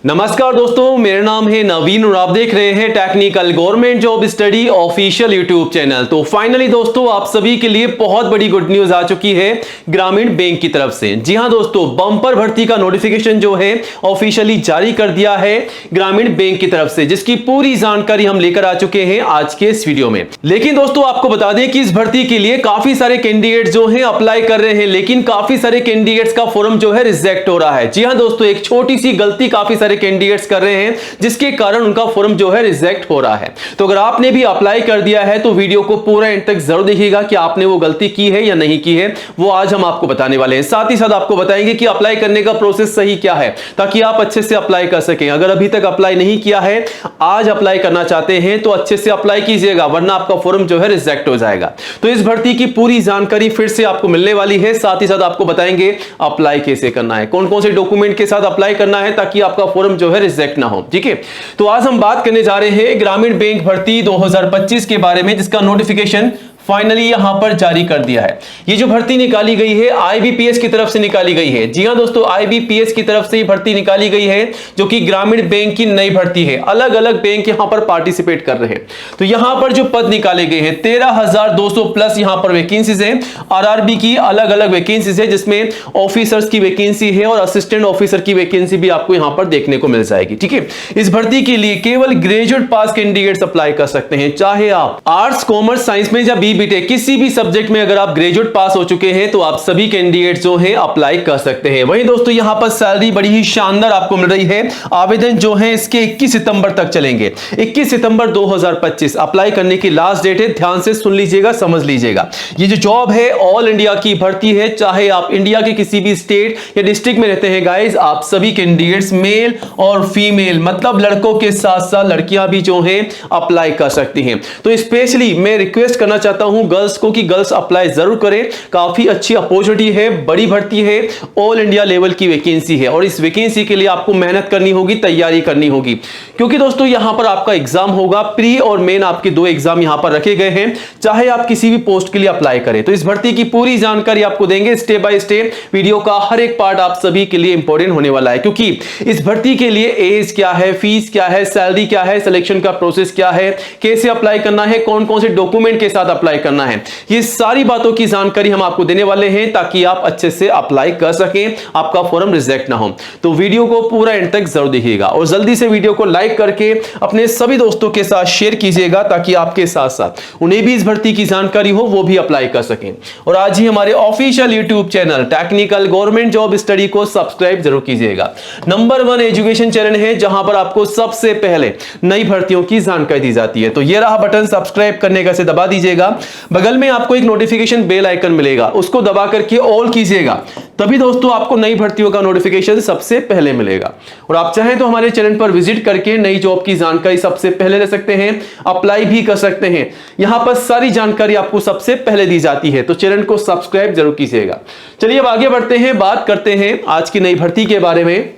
नमस्कार दोस्तों, मेरा नाम है नवीन और आप देख रहे हैं technical government job study official YouTube channel. तो फाइनली दोस्तों, आप सभी के लिए बहुत बड़ी गुड न्यूज आ चुकी है ग्रामीण बैंक की तरफ से। जी हां दोस्तों, बम्पर भर्ती का नोटिफिकेशन जो है ऑफिशियली जारी कर दिया है ग्रामीण बैंक की तरफ से, जिसकी पूरी जानकारी हम लेकर आ चुके हैं आज के इस वीडियो में। लेकिन दोस्तों, आपको बता दें कि इस भर्ती के लिए काफी सारे कैंडिडेट जो है अप्लाई कर रहे हैं, लेकिन काफी सारे कैंडिडेट्स का फॉर्म जो है रिजेक्ट हो रहा है। जी हां दोस्तों, एक छोटी सी गलती काफी सारे कैंडिडेट्स कर रहे हैं, जिसके कारण उनका फॉर्म जो है रिजेक्ट हो रहा है। तो अगर आपने भी अप्लाई कर दिया है तो वीडियो को पूरा एंड तक जरूर देखिएगा कि आपने वो गलती की है या नहीं की है, वो आज हम आपको बताने वाले हैं। साथ ही साथ आपको बताएंगे कि अप्लाई करने का प्रोसेस सही क्या है, ताकि आप अच्छे से अप्लाई कर सकें। अगर अभी तक अप्लाई नहीं किया है, आज अप्लाई करना चाहते हैं तो अच्छे से अप्लाई कीजिएगा, वरना आपका फॉर्म जो है रिजेक्ट हो जाएगा। तो इस भर्ती की पूरी जानकारी फिर से आपको मिलने वाली है। साथ ही साथ आपको बताएंगे अप्लाई कैसे करना है, कौन कौन से डॉक्यूमेंट के साथ अप्लाई करना है, ताकि आपका फॉर्म जो है रिजेक्ट ना हो। ठीक है, तो आज हम बात करने जा रहे हैं ग्रामीण बैंक भर्ती 2025 के बारे में, जिसका नोटिफिकेशन फाइनली यहां पर जारी कर दिया है। ये जो भर्ती निकाली गई है आईबीपीएस की तरफ से निकाली गई है। जी हां दोस्तों, आईबीपीएस की तरफ से भर्ती निकाली गई है, जो कि ग्रामीण बैंक की नई भर्ती है। अलग अलग बैंक यहां पर पार्टिसिपेट कर रहे हैं। तो यहां पर जो पद निकाले गए हैं 13,200 प्लस यहां पर वैकेंसीज है। आरआरबी की अलग अलग वैकेंसीज है, जिसमें ऑफिसर्स की वैकेंसी है और असिस्टेंट ऑफिसर की वैकेंसी भी आपको यहां पर देखने को मिल जाएगी। ठीक है, इस भर्ती के लिए केवल ग्रेजुएट पास कैंडिडेट्स अप्लाई कर सकते हैं, चाहे आप आर्ट्स, कॉमर्स, साइंस में या बीटेक किसी भी सब्जेक्ट में अगर आप ग्रेजुएट पास हो चुके हैं तो आप सभी कैंडिडेट्स जो हैं अप्लाई कर सकते हैं। वहीं दोस्तों, यहां पर सैलरी बड़ी ही शानदार आपको मिल रही है। आवेदन जो है इसके 21 सितंबर तक चलेंगे। 21 सितंबर 2025 अप्लाई करने की लास्ट डेट है। ध्यान से सुन लीजिएगा, समझ लीजिएगा। ये जो जॉब है ऑल इंडिया की भर्ती है, चाहे आप इंडिया के किसी भी स्टेट या डिस्ट्रिक्ट में रहते हैं गाइस, आप सभी कैंडिडेट्स मेल और फीमेल, मतलब लड़कों के साथ साथ लड़कियां भी जो हैं अप्लाई कर सकती हैं। तो स्पेशली मैं रिक्वेस्ट करना चाहता हूं गर्ल्स को कि गर्ल्स अप्लाई जरूर करें। काफी अच्छी अपॉर्चुनिटी है, बड़ी भर्ती है, ऑल इंडिया लेवल की वैकेंसी है और इस वैकेंसी के लिए आपको मेहनत करनी होगी, तैयारी करनी होगी। क्योंकि दोस्तों, यहां पर आपका एग्जाम होगा, प्री और मेन आपके दो एग्जाम यहां पर रखे गए हैं, चाहे आप किसी भी पोस्ट के लिए अप्लाई करें। तो इस भर्ती की पूरी जानकारी आपको देंगे स्टेप बाय स्टेप। वीडियो का हर एक पार्ट आप सभी के लिए इंपॉर्टेंट होने वाला है, क्योंकि इस भर्ती के लिए एज क्या है, फीस क्या है, सैलरी क्या है, सिलेक्शन का प्रोसेस क्या है, कैसे अप्लाई करना है, कौन कौन से डॉक्यूमेंट के साथ अप्लाई करना है, ये सारी बातों की जानकारी हम आपको देने वाले हैं, ताकि आप अच्छे से अप्लाई कर सकें, आपका फॉर्म रिजेक्ट ना हो। तो वीडियो को पूरा एंड तक जरूर देखिएगा और जल्दी से वीडियो को लाइक करके अपने सभी दोस्तों के साथ शेयर कीजिएगा, ताकि आपके साथ साथ उन्हें भी इस भर्ती की जानकारी हो, वो भी अप्लाई कर सकें। और आज ही हमारे official YouTube channel technical government job study को सब्सक्राइब जरूर कीजिएगा। नंबर 1 एजुकेशन चैनल है, जहां पर आपको सबसे पहले नई भर्तियों की जानकारी दी जाती है। तो ये रहा बटन सब्सक्राइब करने का, से दबा दीजिएगा। बगल में आपको एक नोटिफिकेशन बेल आइकन मिलेगा, उसको दबा करके ऑल कीजिएगा, तभी दोस्तों आपको नई भर्तियों का नोटिफिकेशन सबसे पहले मिलेगा। और आप चाहें तो हमारे चैनल पर विजिट करके नई जॉब की जानकारी सबसे पहले ले सकते हैं, अप्लाई भी कर सकते हैं। यहां पर सारी जानकारी आपको सबसे पहले दी जाती है, तो चैनल को सब्सक्राइब जरूर कीजिएगा। चलिए अब आगे बढ़ते हैं, बात करते हैं आज की नई भर्ती के बारे में,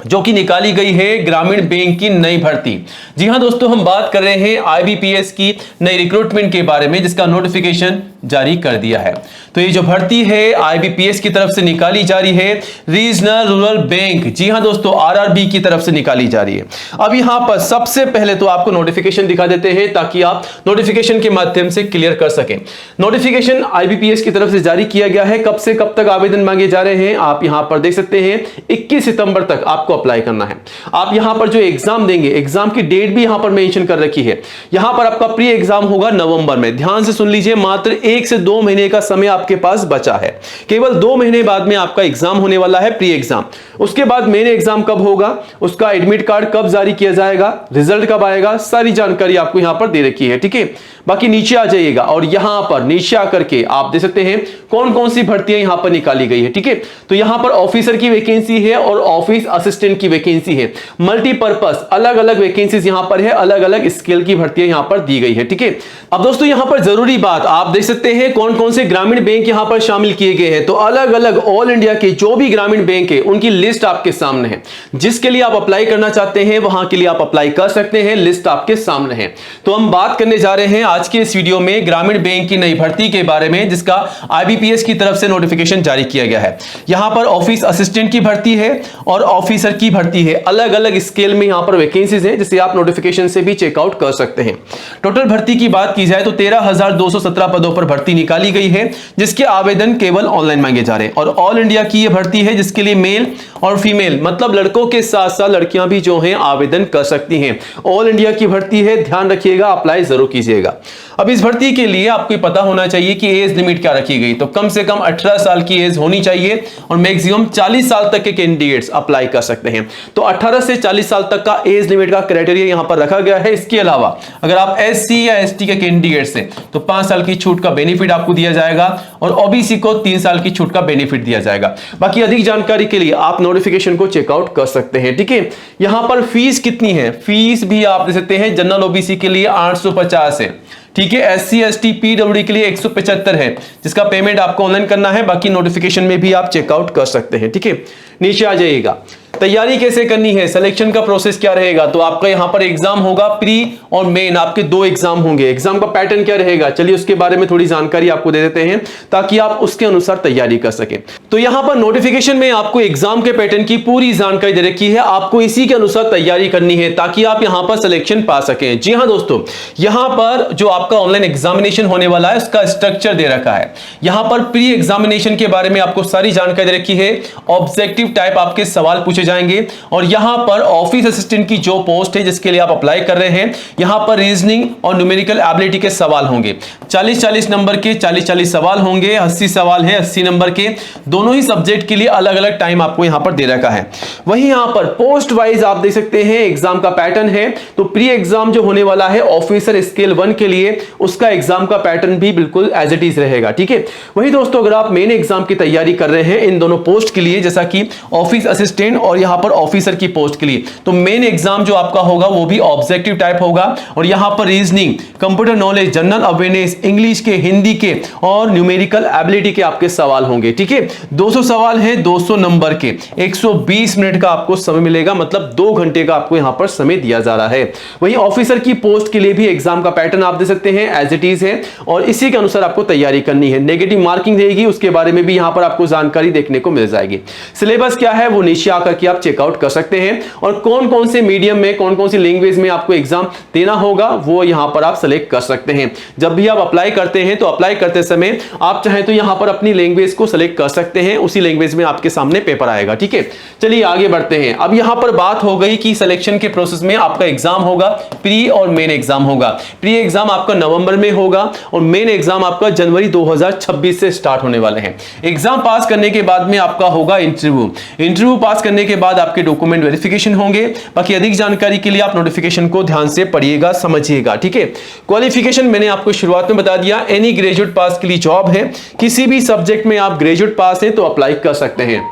जो कि निकाली गई है ग्रामीण बैंक की नई भर्ती। जी हां दोस्तों, हम बात कर रहे हैं आईबीपीएस की नई रिक्रूटमेंट के बारे में, जिसका नोटिफिकेशन जारी कर दिया है। तो ये जो भर्ती है आईबीपीएस की तरफ से निकाली जा रही है, रीजनल रूरल बैंक। जी हां दोस्तों, आरआरबी की तरफ से निकाली जा रही है। अब यहां पर सबसे पहले तो आपको नोटिफिकेशन दिखा देते हैं, ताकि आप नोटिफिकेशन के माध्यम से क्लियर कर सकें। नोटिफिकेशन आईबीपीएस की तरफ से जारी किया गया है। कब से कब तक आवेदन मांगे जा रहे हैं आप यहां पर देख सकते हैं। 21 सितंबर तक आपको अप्लाई करना है। आप यहां पर जो एग्जाम देंगे, एग्जाम की डेट भी यहां पर मेंशन कर रखी है। यहां पर आपका प्री एग्जाम होगा नवंबर में। ध्यान से सुन लीजिए, मात्र 1 से 2 महीने का समय आपके पास बचा है। केवल 2 महीने बाद में आपका एग्जाम होने वाला है, प्री एग्जाम। उसके बाद मेन एग्जाम कब होगा, उसका एडमिट कार्ड कब जारी किया जाएगा, रिजल्ट कब आएगा, सारी जानकारी आपको यहां पर दे रखी है। ठीक है, बाकी नीचे आ जाइएगा और यहां पर नीचे आकर के आप देख सकते हैं कौन कौन सी भर्तियां यहां पर निकाली गई है। ठीक है, तो यहां पर ऑफिसर की वैकेंसी है और ऑफिस असिस्टेंट की वैकेंसी है। मल्टीपर्पस अलग अलग वैकेंसीज यहां पर है, अलग अलग स्केल की भर्तियां यहां पर दी गई है। ठीक है, अब दोस्तों यहां पर जरूरी बात आप देख सकते हैं कौन कौन से ग्रामीण बैंक यहां पर शामिल किए गए हैं। तो अलग अलग ऑल इंडिया के जो भी ग्रामीण बैंक है, उनकी लिस्ट आपके सामने है। जिसके लिए आप अप्लाई करना चाहते हैं वहां के लिए आप अप्लाई कर सकते हैं, लिस्ट आपके सामने है। तो हम बात करने जा रहे हैं आज के इस वीडियो में ग्रामीण बैंक की नई भर्ती के बारे में, जिसका आईबीपीएस की तरफ से नोटिफिकेशन जारी किया गया है। यहां पर ऑफिस असिस्टेंट की भर्ती है और ऑफिसर की भर्ती है। अलग अलग स्केल में यहां पर वैकेंसीज है, जिसे आप नोटिफिकेशन से भी चेकआउट कर सकते हैं। टोटल भर्ती की बात की जाए तो 13,217 पदों पर भर्ती निकाली गई है, जिसके आवेदन केवल ऑनलाइन मांगे जा रहे हैं। और ऑल इंडिया की यह भर्ती है, जिसके लिए मेल और फीमेल मतलब लड़कों के साथ साथ लड़कियां भी जो हैं आवेदन कर सकती हैं। ऑल इंडिया की भर्ती है, ध्यान रखिएगा, अप्लाई जरूर कीजिएगा। अब इस भर्ती के लिए आपको पता होना चाहिए कि एज लिमिट क्या रखी गई। तो कम से कम 18 साल की एज होनी चाहिए और मैक्सिमम 40 साल तक के कैंडिडेट्स अप्लाई कर सकते हैं। तो 18 से 40 साल तक का एज लिमिट का क्राइटेरिया यहां पर रखा गया है। इसके अलावा अगर आप एससी या एसटी के कैंडिडेट्स हैं तो 5 साल की छूट का बेनिफिट आपको दिया जाएगा और ओबीसी को 3 साल की छूट का बेनिफिट दिया जाएगा। बाकी अधिक जानकारी के लिए आप नोटिफिकेशन को चेकआउट कर सकते हैं। ठीक है, यहां पर फीस कितनी है, फीस भी आप दे सकते हैं। जनरल ओबीसी के लिए 850 है। ठीक है, एससी एसटी पीडब्ल्यूडी के लिए 175 है, जिसका पेमेंट आपको ऑनलाइन करना है। बाकी नोटिफिकेशन में भी आप चेकआउट कर सकते हैं। ठीक है, नीचे आ जाइएगा। तैयारी कैसे करनी है, सिलेक्शन का प्रोसेस क्या रहेगा। तो आपका यहां पर एग्जाम होगा, प्री और मेन, आपके 2 एग्जाम होंगे। एग्जाम का पैटर्न क्या रहेगा, चलिए उसके बारे में थोड़ी जानकारी आपको दे देते हैं ताकि आप उसके अनुसार तैयारी कर सकें। तो यहां पर नोटिफिकेशन में आपको एग्जाम के पैटर्न की पूरी जानकारी दे रखी है। आपको इसी के अनुसार तैयारी करनी है ताकि आप यहां पर सिलेक्शन पा सकें। जी हां दोस्तों, यहां पर जो आपका ऑनलाइन एग्जामिनेशन होने वाला है उसका स्ट्रक्चर दे रखा है। यहां पर प्री एग्जामिनेशन के बारे में आपको सारी जानकारी दे रखी है। ऑब्जेक्टिव टाइप आपके सवाल पूछे जाएंगे और यहां पर ऑफिस असिस्टेंट की जो पोस्ट है जिसके लिए आप अप्लाई कर रहे हैं, यहां पर रीजनिंग और न्यूमेरिकल एबिलिटी के सवाल होंगे। 40-40 नंबर के 40-40 सवाल होंगे। 80 सवाल है 80 नंबर के। दोनों ही सब्जेक्ट के लिए अलग अलग टाइम आपको यहां पर दे रखा है। वहीं यहां पर पोस्ट वाइज आप देख सकते हैं एग्जाम का पैटर्न है। तो प्री एग्जाम जो होने वाला है ऑफिसर स्केल 1 के लिए, उसका एग्जाम का पैटर्न भी बिल्कुल एज इट इज रहेगा। ठीक है, वहीं दोस्तों अगर आप मेन एग्जाम की तैयारी कर रहे हैं इन दोनों पोस्ट के लिए, जैसा कि ऑफिस असिस्टेंट और यहां पर ऑफिसर की पोस्ट के लिए, तो मेन एग्जाम जो आपका होगा वो भी ऑब्जेक्टिव टाइप होगा और यहां पर reasoning, computer knowledge, general awareness, English के, हिंदी के और न्यूमेरिकल एबिलिटी के आपके सवाल होंगे। ठीक है, 200 सवाल है 200 नंबर के, 120 मिनट का आपको समय मिलेगा, मतलब 2 घंटे का आपको यहां पर समय दिया जा रहा है। वहीं ऑफिसर की पोस्ट के लिए भी एग्जाम का पैटर्न आप दे सकते हैं, एज इट इज है और इसी के अनुसार आपको तैयारी करनी है। नेगेटिव मार्किंग रहेगी, उसके बारे में भी यहां पर आपको जानकारी देखने को मिल जाएगी। सिलेबस क्या है वो नीचे आकर के आप चेकआउट कर सकते हैं और कौन कौन से मीडियम में, कौन कौन सी लैंग्वेज में आपको एग्जाम देना होगा वो यहां पर आप सेलेक्ट कर सकते हैं। जब भी आप अप्लाई करते हैं तो अप्लाई करते समय आप चाहें तो यहां पर अपनी लैंग्वेज को सेलेक्ट कर सकते हैं, उसी लैंग्वेज में आपके सामने पेपर आएगा। ठीक है, चलिए आगे बढ़ते हैं। अब यहां पर बात हो गई कि सिलेक्शन के प्रोसेस में आपका एग्जाम होगा, प्री और मेन एग्जाम होगा। प्री एग्जाम आपका नवंबर में होगा और मेन एग्जाम आपका जनवरी 2026 से स्टार्ट होने वाले हैं। एग्जाम पास करने के बाद में आपका होगा इंटरव्यू। इंटरव्यू पास करने के बाद आपके डॉक्यूमेंट वेरिफिकेशन होंगे। बाकी अधिक जानकारी के लिए आप नोटिफिकेशन को ध्यान से पढ़िएगा, समझिएगा। ठीक है, क्वालिफिकेशन मैंने आपको शुरुआत में बता दिया, एनी ग्रेजुएट पास के लिए जॉब है। किसी भी सब्जेक्ट में आप ग्रेजुएट पास है तो अप्लाई कर सकते हैं।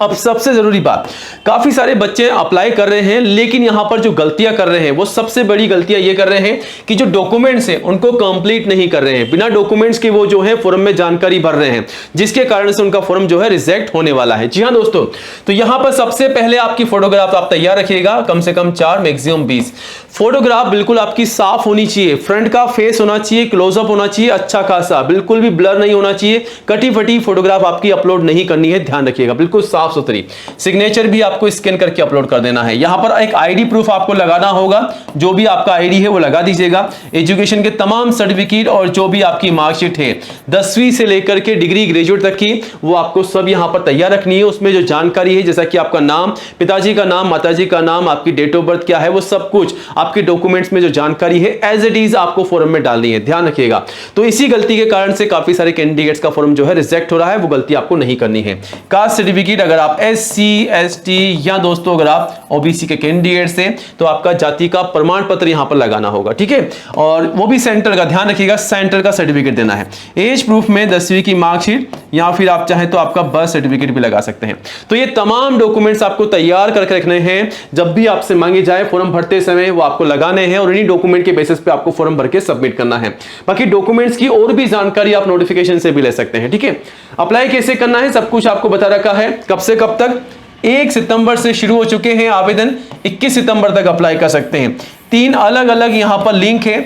अब सबसे जरूरी बात, काफी सारे बच्चे अप्लाई कर रहे हैं लेकिन यहां पर जो गलतियां कर रहे हैं वो सबसे बड़ी गलतियां ये कर रहे हैं कि जो डॉक्यूमेंट्स हैं उनको कंप्लीट नहीं कर रहे हैं। बिना डॉक्यूमेंट्स के वो जो है फॉर्म में जानकारी भर रहे हैं, जिसके कारण से उनका फॉर्म जो है रिजेक्ट होने वाला है। जी हां दोस्तों, तो यहां पर सबसे पहले आपकी फोटोग्राफ आप तैयार रखिएगा, कम से कम 4 मैक्सिमम 20 फोटोग्राफ बिल्कुल आपकी साफ होनी चाहिए। फ्रंट का फेस होना चाहिए, क्लोजअप होना चाहिए अच्छा खासा, बिल्कुल भी ब्लर नहीं होना चाहिए। कटी फटी फोटोग्राफ आपकी अपलोड नहीं करनी है, ध्यान रखिएगा, बिल्कुल साफ सुथरी। सिग्नेचर भी आपको स्कैन करके अपलोड कर देना है। यहां पर एक आईडी प्रूफ आपको लगाना होगा, जो भी आपका आईडी है वो लगा दीजिएगा। एजुकेशन के तमाम सर्टिफिकेट और जो भी आपकी मार्कशीट है 10वीं से लेकर के डिग्री ग्रेजुएट तक की, वो आपको सब यहां पर तैयार रखनी है। उसमें जो जानकारी है जैसा कि आपका नाम, पिताजी का नाम, माताजी का नाम, आपकी डेट ऑफ बर्थ क्या है, वो सब कुछ आपके डॉक्यूमेंट्स में जो जानकारी है एज इट इज आपको फॉर्म में डालनी है, ध्यान रखिएगा। तो इसी गलती के कारण से काफी सारे कैंडिडेट्स का फॉर्म जो है रिजेक्ट हो रहा है, वो गलती आपको नहीं करनी है। कास्ट सर्टिफिकेट अगर आप एससी एसटी या दोस्तों अगर आप ओबीसी के कैंडिडेट्स हैं तो आपका जाति का प्रमाण पत्र यहां पर लगाना होगा। ठीक है, और वो भी सेंटर का, ध्यान रखिएगा सेंटर का सर्टिफिकेट देना है। एज प्रूफ में 10वीं की मार्कशीट या फिर आप चाहें तो आपका बर्थ सर्टिफिकेट भी लगा सकते हैं। तो ये तमाम डॉक्यूमेंट्स आपको तैयार करके रखने हैं, जब भी आपसे मांगे जाए फॉर्म भरते समय वो आपको लगाने हैं और इन्हीं डॉक्यूमेंट के बेसिस पे आपको फॉर्म भर के सबमिट करना है। बाकी डॉक्यूमेंट्स की और भी जानकारी आप नोटिफिकेशन से भी ले सकते हैं। ठीक है, अप्लाई कैसे करना है सब कुछ आपको बता रखा है, कब से कब तक। 1 सितंबर से शुरू हो चुके हैं आवेदन, 21 सितंबर तक अप्लाई कर सकते हैं। 3 अलग अलग यहां पर लिंक है,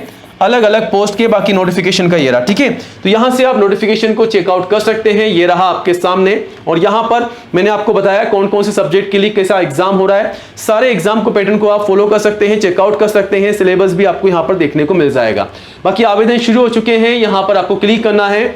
अलग अलग पोस्ट के बाकी नोटिफिकेशन का ये रहा, ठीक है। तो यहां से आप नोटिफिकेशन को चेकआउट कर सकते हैं, ये रहा आपके सामने। और यहां पर मैंने आपको बताया कौन कौन से सब्जेक्ट के लिए कैसा एग्जाम हो रहा है, सारे एग्जाम को पैटर्न को आप फॉलो कर सकते हैं, चेकआउट कर सकते हैं, सिलेबस भी आपको यहां पर देखने को मिल जाएगा। बाकी आवेदन शुरू हो चुके हैं, यहां पर आपको क्लिक करना है।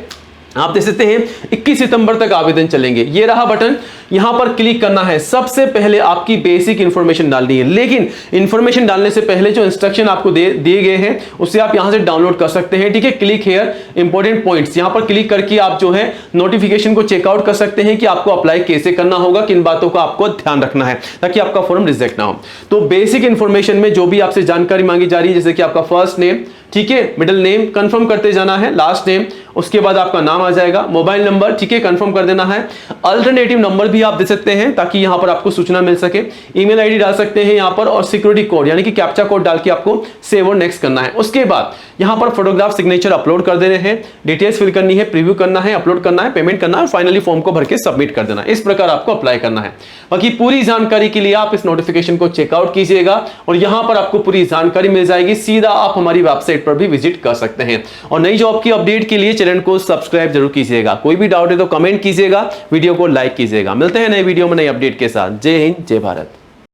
आप देख सकते हैं 21 सितंबर तक आवेदन चलेंगे, ये रहा बटन, यहां पर क्लिक करना है। सबसे पहले आपकी बेसिक इंफॉर्मेशन डालनी है, लेकिन इंफॉर्मेशन डालने से पहले जो इंस्ट्रक्शन आपको दिए गए हैं उससे आप यहां से डाउनलोड कर सकते हैं, ठीक है। क्लिक हियर इंपॉर्टेंट पॉइंट्स, यहां पर क्लिक करके आप जो है नोटिफिकेशन को चेकआउट कर सकते हैं कि आपको अप्लाई कैसे करना होगा, किन बातों का आपको ध्यान रखना है ताकि आपका फॉर्म रिजेक्ट ना हो। तो बेसिक इंफॉर्मेशन में जो भी आपसे जानकारी मांगी जा रही है, जैसे कि आपका फर्स्ट नेम, ठीक है, मिडिल नेम कंफर्म करते जाना है, लास्ट नेम, उसके बाद आपका नाम आ जाएगा, मोबाइल नंबर, ठीक है, कंफर्म कर देना है। अल्टरनेटिव नंबर भी आप दे सकते हैं ताकि यहां पर आपको सूचना मिल सके। ईमेल आईडी डाल सकते हैं यहां पर, और सिक्योरिटी कोड यानी कि कैप्चा कोड डाल के आपको सेव और नेक्स्ट करना है। उसके बाद यहां पर फोटोग्राफ सिग्नेचर अपलोड कर देने हैं, डिटेल्स फिल करनी है, प्रीव्यू करना है, अपलोड करना है, पेमेंट करना है, फाइनली फॉर्म को भर के सबमिट कर देना है। इस प्रकार आपको अप्लाई करना है। बाकी पूरी जानकारी के लिए आप इस नोटिफिकेशन को चेकआउट कीजिएगा और यहां पर आपको पूरी जानकारी मिल जाएगी। सीधा आप हमारी वेबसाइट पर भी विजिट कर सकते हैं। और नई जॉब की अपडेट के लिए चैनल को सब्सक्राइब जरूर कीजिएगा। कोई भी डाउट है तो कमेंट कीजिएगा, वीडियो को लाइक कीजिएगा। मिलते हैं नए वीडियो में नई अपडेट के साथ। जय हिंद, जय भारत।